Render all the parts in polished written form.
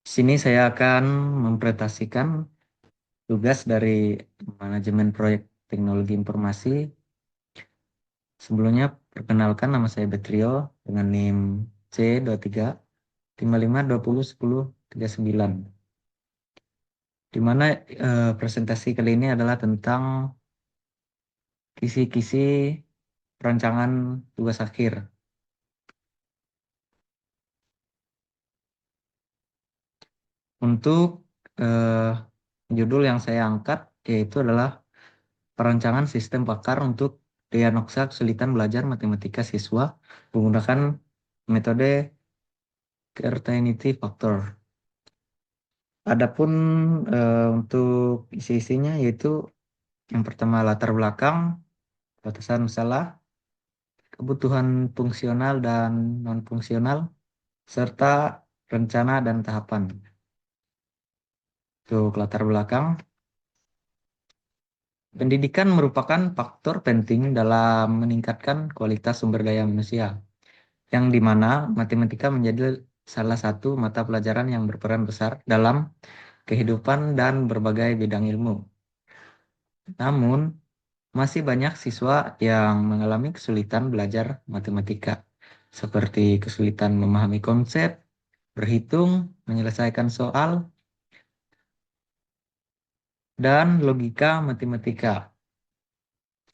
Di sini saya akan mempresentasikan tugas dari manajemen proyek teknologi informasi. Sebelumnya, perkenalkan nama saya Betrio dengan NIM C23 55 20 10 39. Di mana presentasi kali ini adalah tentang kisi-kisi perancangan tugas akhir. Untuk eh, judul yang saya angkat yaitu adalah perancangan sistem pakar untuk diagnosa kesulitan belajar matematika siswa menggunakan metode Certainty Factor. Adapun untuk isi-isinya yaitu yang pertama latar belakang, batasan masalah, kebutuhan fungsional dan non-fungsional, serta rencana dan tahapan. Untuk latar belakang, pendidikan merupakan faktor penting dalam meningkatkan kualitas sumber daya manusia, yang dimana matematika menjadi salah satu mata pelajaran yang berperan besar dalam kehidupan dan berbagai bidang ilmu. Namun, masih banyak siswa yang mengalami kesulitan belajar matematika, seperti kesulitan memahami konsep, berhitung, menyelesaikan soal, dan logika matematika.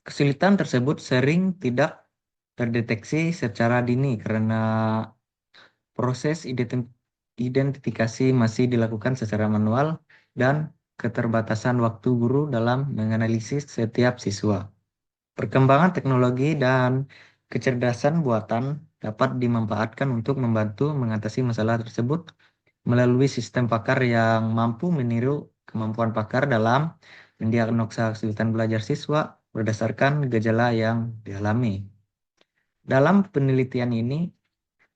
Kesulitan tersebut sering tidak terdeteksi secara dini karena proses identifikasi masih dilakukan secara manual dan keterbatasan waktu guru dalam menganalisis setiap siswa. Perkembangan teknologi dan kecerdasan buatan dapat dimanfaatkan untuk membantu mengatasi masalah tersebut melalui sistem pakar yang mampu meniru kemampuan pakar dalam mendiagnosa kesulitan belajar siswa berdasarkan gejala yang dialami. Dalam penelitian ini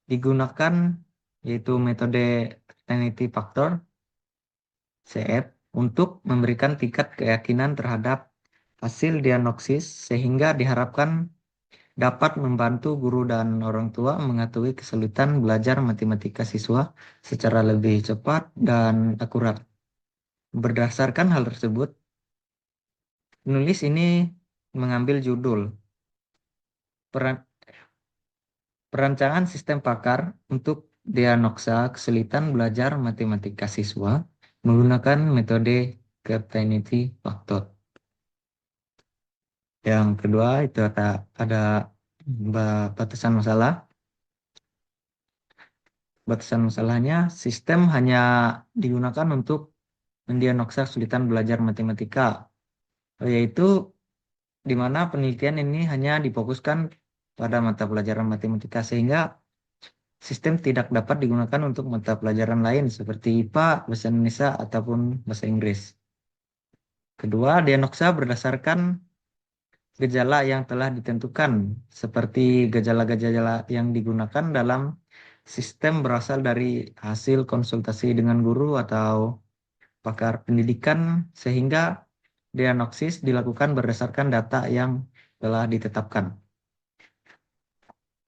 digunakan yaitu metode Certainty Factor CF untuk memberikan tingkat keyakinan terhadap hasil diagnosis sehingga diharapkan dapat membantu guru dan orang tua mengetahui kesulitan belajar matematika siswa secara lebih cepat dan akurat. Berdasarkan hal tersebut, penulis ini mengambil judul Peran- Perancangan Sistem Pakar untuk Diagnosa Kesulitan Belajar Matematika Siswa menggunakan metode Certainty Factor. Yang kedua itu ada batasan masalah. Batasan masalahnya, sistem hanya digunakan untuk mendiagnosa kesulitan belajar matematika, yaitu di mana penelitian ini hanya difokuskan pada mata pelajaran matematika sehingga sistem tidak dapat digunakan untuk mata pelajaran lain seperti IPA, bahasa Indonesia, ataupun bahasa Inggris. Kedua, diagnosa berdasarkan gejala yang telah ditentukan, seperti gejala-gejala yang digunakan dalam sistem berasal dari hasil konsultasi dengan guru atau pakar pendidikan, sehingga diagnosis dilakukan berdasarkan data yang telah ditetapkan.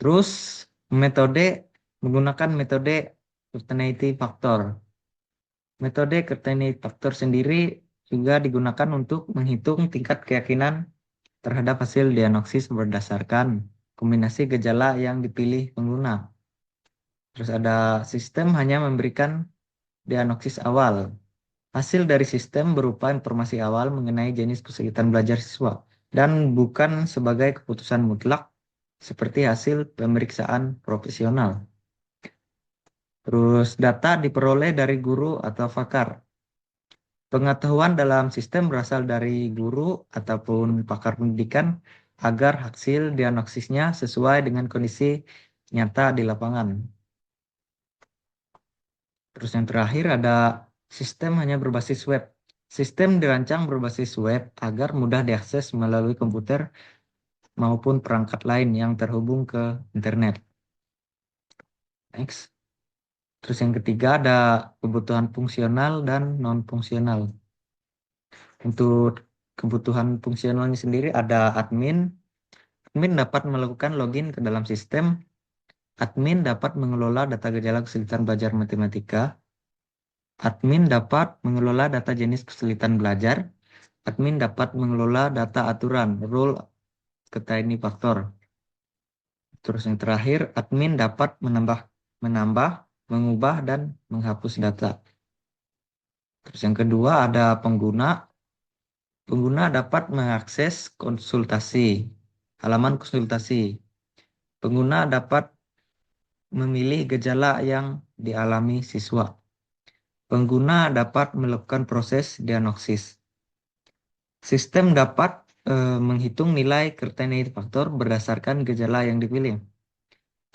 Terus, metode menggunakan metode Certainty Factor. Metode Certainty Factor sendiri juga digunakan untuk menghitung tingkat keyakinan terhadap hasil diagnosis berdasarkan kombinasi gejala yang dipilih pengguna. Terus ada sistem hanya memberikan diagnosis awal. Hasil dari sistem berupa informasi awal mengenai jenis kesulitan belajar siswa dan bukan sebagai keputusan mutlak seperti hasil pemeriksaan profesional. Terus data diperoleh dari guru atau pakar. Pengetahuan dalam sistem berasal dari guru ataupun pakar pendidikan agar hasil diagnosisnya sesuai dengan kondisi nyata di lapangan. Terus yang terakhir ada sistem hanya berbasis web. Sistem dirancang berbasis web agar mudah diakses melalui komputer maupun perangkat lain yang terhubung ke internet. Next. Terus yang ketiga ada kebutuhan fungsional dan non-fungsional. Untuk kebutuhan fungsionalnya sendiri ada admin. Admin dapat melakukan login ke dalam sistem. Admin dapat mengelola data gejala kesulitan belajar matematika. Admin dapat mengelola data jenis kesulitan belajar. Admin dapat mengelola data aturan, rule, ini faktor. Terus yang terakhir, admin dapat menambah, mengubah, dan menghapus data. Terus yang kedua ada pengguna. Pengguna dapat mengakses halaman konsultasi. Pengguna dapat memilih gejala yang dialami siswa. Pengguna dapat melakukan proses diagnosis. Sistem dapat menghitung nilai Kurtini faktor berdasarkan gejala yang dipilih.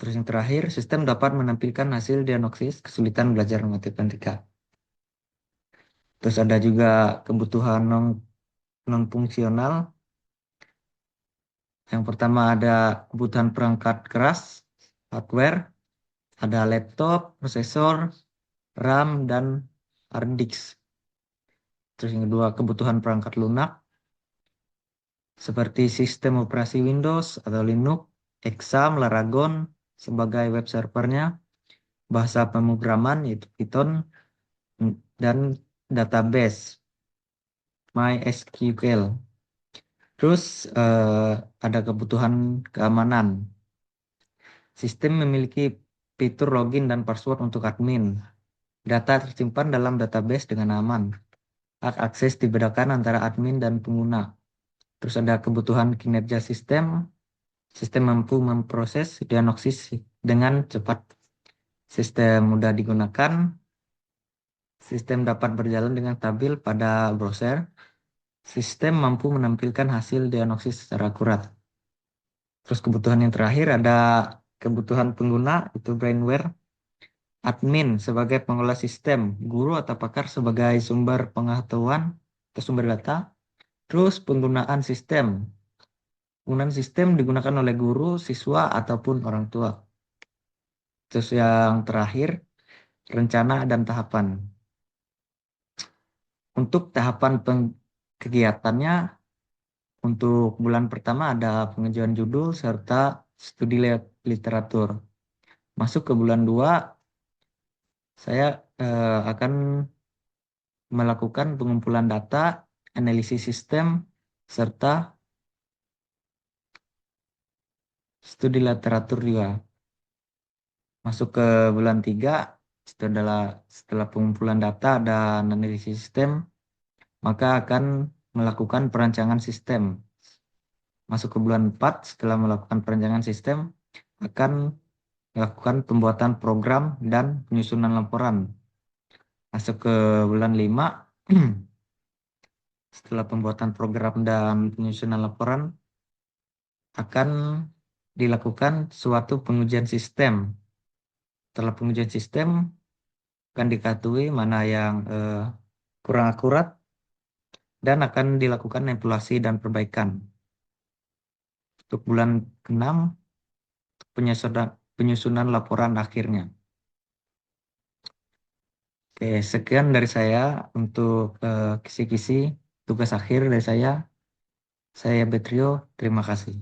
Terus yang terakhir, sistem dapat menampilkan hasil diagnosis kesulitan belajar matematika. Terus ada juga kebutuhan non-fungsional. Yang pertama ada kebutuhan perangkat keras, hardware, ada laptop, prosesor, RAM, dan hard disk. Terus yang kedua kebutuhan perangkat lunak, seperti sistem operasi Windows atau Linux, Exam, Laragon sebagai web servernya, bahasa pemrograman yaitu Python, dan database MySQL. Terus ada kebutuhan keamanan. Sistem memiliki fitur login dan password untuk admin. Data tersimpan dalam database dengan aman. Hak akses dibedakan antara admin dan pengguna. Terus ada kebutuhan kinerja sistem. Sistem mampu memproses diagnosis dengan cepat. Sistem mudah digunakan. Sistem dapat berjalan dengan stabil pada browser. Sistem mampu menampilkan hasil diagnosis secara akurat. Terus kebutuhan yang terakhir ada kebutuhan pengguna, itu brainware. Admin sebagai pengelola sistem, guru atau pakar sebagai sumber pengetahuan atau sumber data. Terus penggunaan sistem. Penggunaan sistem digunakan oleh guru, siswa, ataupun orang tua. Terus yang terakhir, rencana dan tahapan. Untuk tahapan kegiatannya, untuk bulan pertama ada pengajuan judul serta studi literatur. Masuk ke bulan 2, saya akan melakukan pengumpulan data, analisis sistem, serta studi literatur juga. Masuk ke bulan 3, setelah pengumpulan data dan analisis sistem, maka akan melakukan perancangan sistem. Masuk ke bulan 4, setelah melakukan perancangan sistem, akan melakukan pembuatan program dan penyusunan laporan. Masuk ke bulan 5, setelah pembuatan program dan penyusunan laporan, akan dilakukan suatu pengujian sistem. Setelah pengujian sistem, akan diketahui mana yang kurang akurat dan akan dilakukan evaluasi dan perbaikan. Untuk bulan 6, penyusunan laporan akhirnya. Oke, sekian dari saya untuk kisi-kisi tugas akhir dari saya. Saya Betrio, terima kasih.